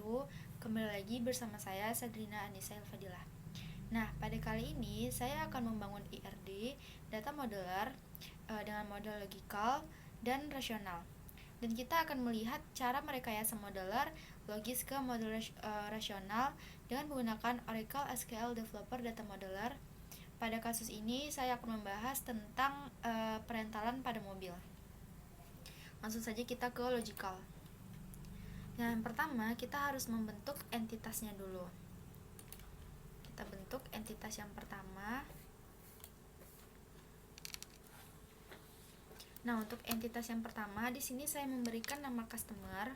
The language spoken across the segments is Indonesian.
wabarakatuh. Kembali lagi bersama saya Sadrina Anissa Elfadilah. Nah, pada kali ini saya akan membangun IRD data modeler dengan model logikal dan rasional. Dan kita akan melihat cara merekayasa modeler logis ke model rasional dengan menggunakan Oracle SQL Developer Data Modeler. Pada kasus ini saya akan membahas tentang perentalan pada mobil. Langsung saja kita ke logical. Nah, yang pertama kita harus membentuk entitasnya dulu. Kita bentuk entitas yang pertama. Nah, untuk entitas yang pertama di sini saya memberikan nama customer.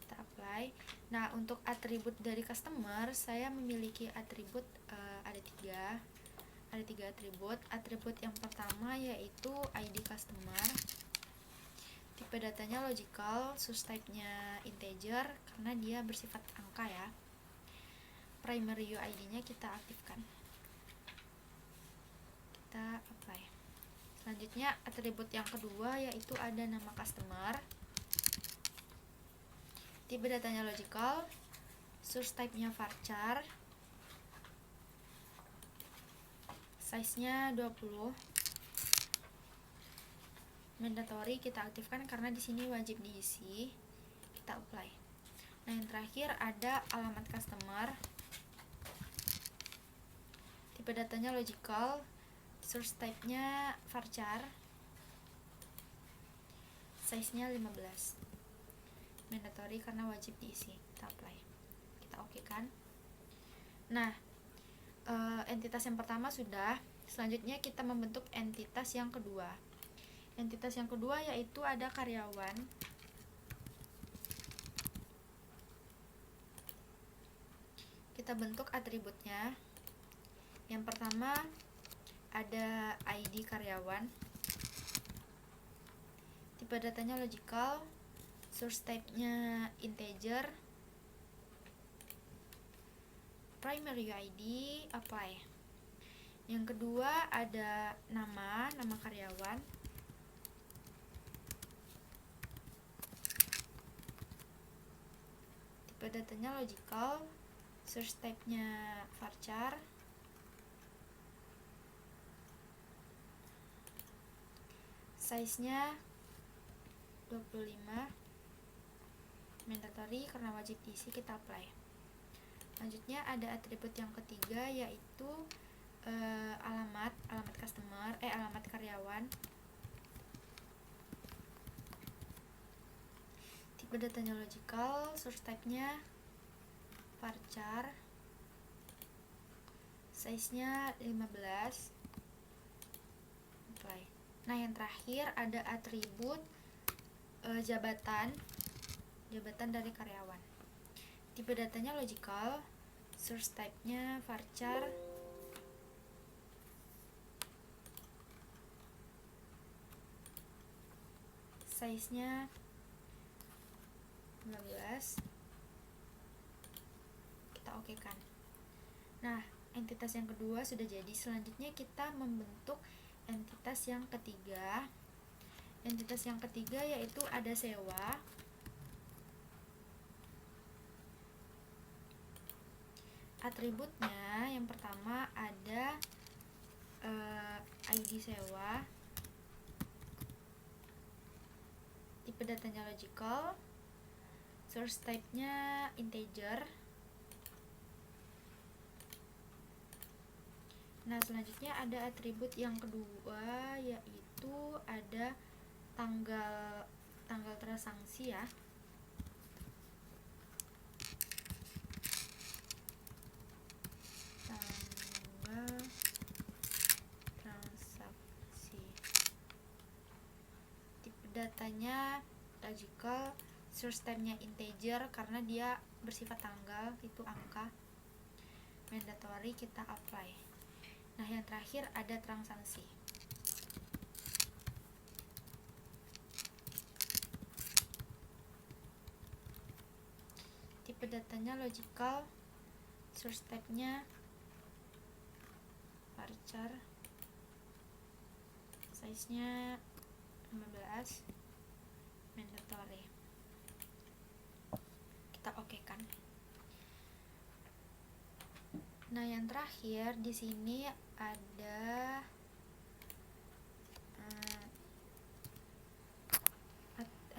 Kita apply. Nah, untuk atribut dari customer saya memiliki atribut ada tiga atribut. Atribut yang pertama yaitu ID customer. Tipe datanya logical, source type-nya integer karena dia bersifat angka ya. Primary UID-nya kita aktifkan. Kita apply. Selanjutnya atribut yang kedua yaitu ada nama customer. Tipe datanya logical, source type-nya varchar. Size-nya 20. Mandatory kita aktifkan karena di sini wajib diisi. Kita apply. Nah, yang terakhir ada alamat customer. Tipe datanya logical, source type-nya varchar. Size-nya 15. Mandatory karena wajib diisi. Kita apply. Kita oke kan? Nah, entitas yang pertama sudah. Selanjutnya kita membentuk entitas yang kedua. Entitas yang kedua yaitu ada karyawan. Kita bentuk atributnya. Yang pertama ada ID karyawan. Tipe datanya logical, source type-nya integer. Primary UID apply. Yang kedua ada nama karyawan. Tipe datanya logical, source type-nya varchar. Size-nya 25. Mandatory karena wajib diisi, kita apply. Selanjutnya ada atribut yang ketiga yaitu alamat customer, alamat karyawan. Tipe datanya logical, source type-nya varchar. Size-nya 15. Apply. Nah, yang terakhir ada atribut jabatan dari karyawan. Tipe datanya logical, source type-nya varchar. Size-nya 15. Kita oke kan. Nah, entitas yang kedua sudah jadi. Selanjutnya kita membentuk entitas yang ketiga. Entitas yang ketiga yaitu ada sewa. Atributnya yang pertama ada ID sewa. Tipe datanya logical, source type-nya integer. Nah, selanjutnya ada atribut yang kedua yaitu ada tanggal transaksi ya. Tanggal transaksi. Tipe datanya logical, source type-nya integer karena dia bersifat tanggal, itu angka. Mandatory kita apply. Nah, yang terakhir ada transaksi. Tipe datanya logical, source type-nya varchar. Size-nya 15. Mandatory. Nah, yang terakhir di sini ada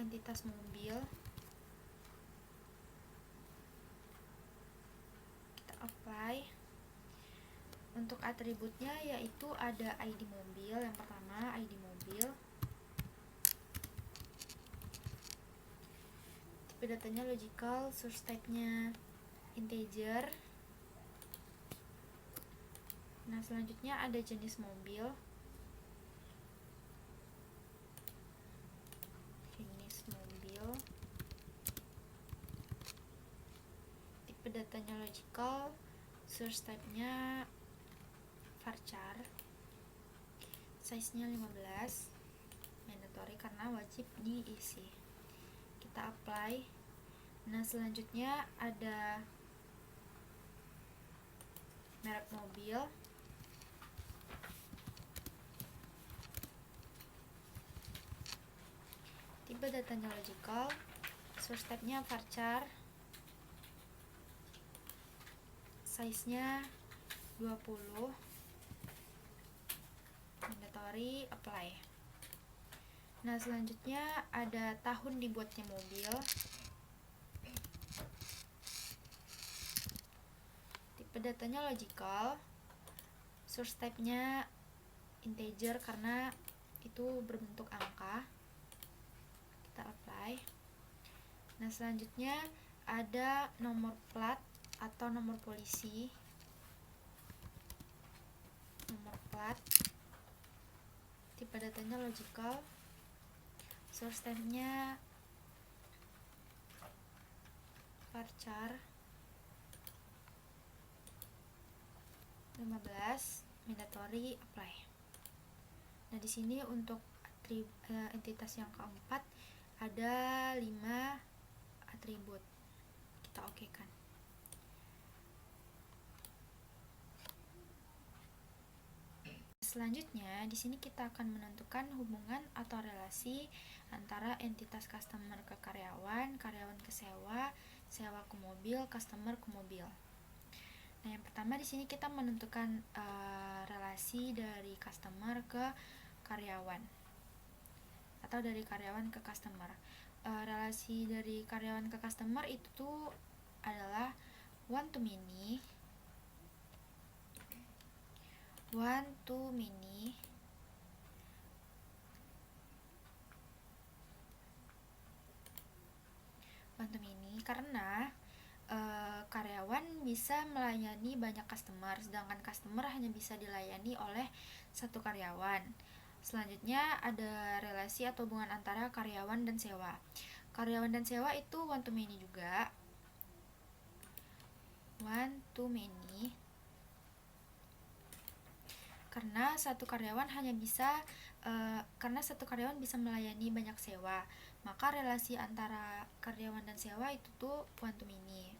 entitas mobil. Kita apply. Untuk atributnya yaitu ada ID mobil. Yang pertama ID mobil. Tipe datanya logical, source type-nya integer. Nah, selanjutnya ada jenis mobil. Jenis mobil. Tipe datanya logical, source type-nya varchar. Size-nya 15. Mandatory karena wajib diisi. Kita apply. Nah, selanjutnya ada merek mobil. Tipe datanya logical, source type-nya varchar. Size-nya 20. Mandatory, apply. Nah, selanjutnya ada tahun dibuatnya mobil. Tipe datanya logical, source type-nya integer karena itu berbentuk angka. Kita apply. Nah, selanjutnya ada nomor plat atau nomor polisi. Nomor plat. Tipe datanya logical, source type-nya varchar. 15. Mandatory, apply. Nah, di sini untuk entitas yang keempat ada 5 atribut. Kita okekan. Selanjutnya, di sini kita akan menentukan hubungan atau relasi antara entitas customer ke karyawan, karyawan ke sewa, sewa ke mobil, customer ke mobil. Nah, yang pertama di sini kita menentukan relasi dari customer ke karyawan atau dari karyawan ke customer. Relasi dari karyawan ke customer itu tuh adalah one to many. Karena karyawan bisa melayani banyak customer, sedangkan customer hanya bisa dilayani oleh satu karyawan. Selanjutnya ada relasi atau hubungan antara karyawan dan sewa. Karyawan dan sewa itu one to many juga. One to many. Karena satu karyawan bisa melayani banyak sewa, maka relasi antara karyawan dan sewa itu tuh one to many.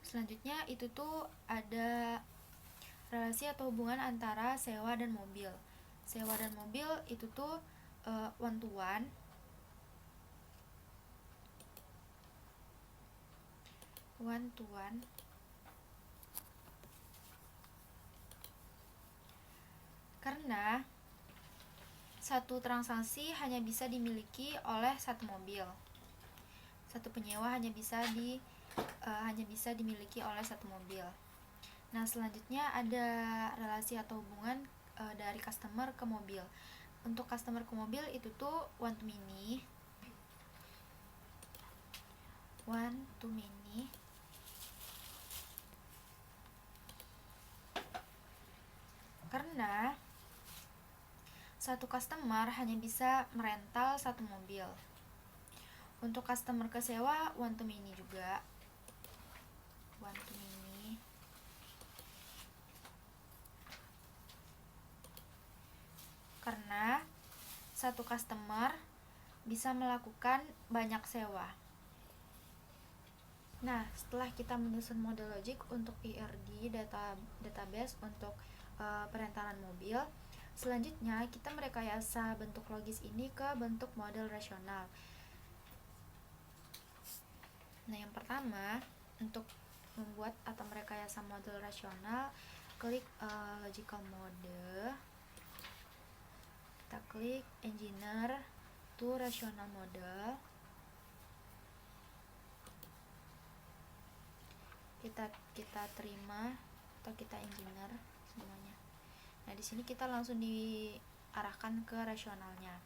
Selanjutnya itu tuh ada relasi atau hubungan antara sewa dan mobil. Sewa dan mobil itu tuh one to one. One to one. Karena satu transaksi hanya bisa dimiliki oleh satu mobil. Satu penyewa hanya bisa dimiliki oleh satu mobil. Nah, selanjutnya ada relasi atau hubungan dari customer ke mobil. Untuk customer ke mobil itu tuh one to many. One to many. Karena satu customer hanya bisa merental satu mobil. Untuk customer ke sewa one to many juga. One to many. Karena satu customer bisa melakukan banyak sewa. Nah, setelah kita menyusun model logik untuk IRD database untuk perentalan mobil, selanjutnya kita merekayasa bentuk logis ini ke bentuk model rasional. Nah, yang pertama untuk membuat atau merekayasa model rasional, klik logical mode, kita klik engineer to rational model, kita terima atau kita engineer semuanya. Nah, di sini kita langsung diarahkan ke rasionalnya.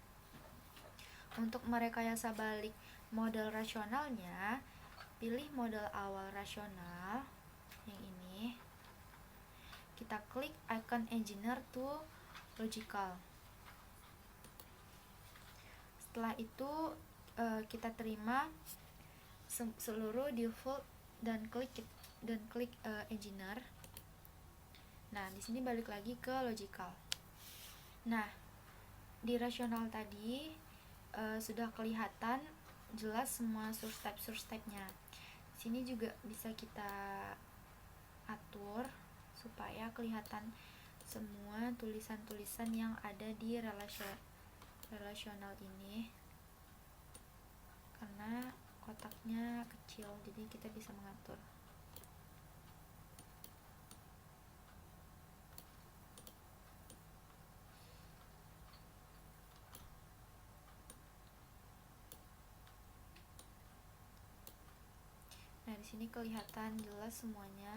Untuk merekayasa balik model rasionalnya, pilih model awal rasional yang ini. Kita klik icon engineer to logical. Setelah itu kita terima seluruh default dan klik engineer. Nah, di sini balik lagi ke logical. Nah, di rasional tadi sudah kelihatan jelas semua source type-nya. Di sini juga bisa kita atur supaya kelihatan semua tulisan-tulisan yang ada di relasional ini. Karena kotaknya kecil, jadi kita bisa mengatur. Nah, di sini kelihatan jelas semuanya,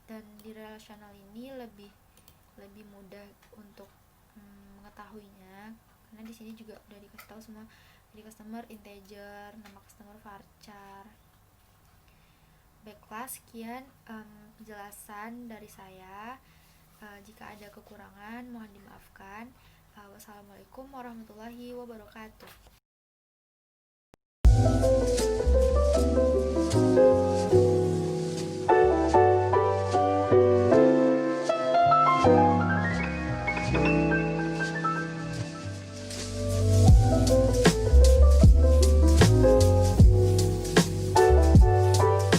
dan di relasional ini lebih mudah untuk mengetahuinya, karena di sini juga udah dikasih tahu semua, jadi customer integer, nama customer varchar. Baiklah, sekian penjelasan dari saya. Jika ada kekurangan mohon dimaafkan. Wassalamualaikum warahmatullahi wabarakatuh.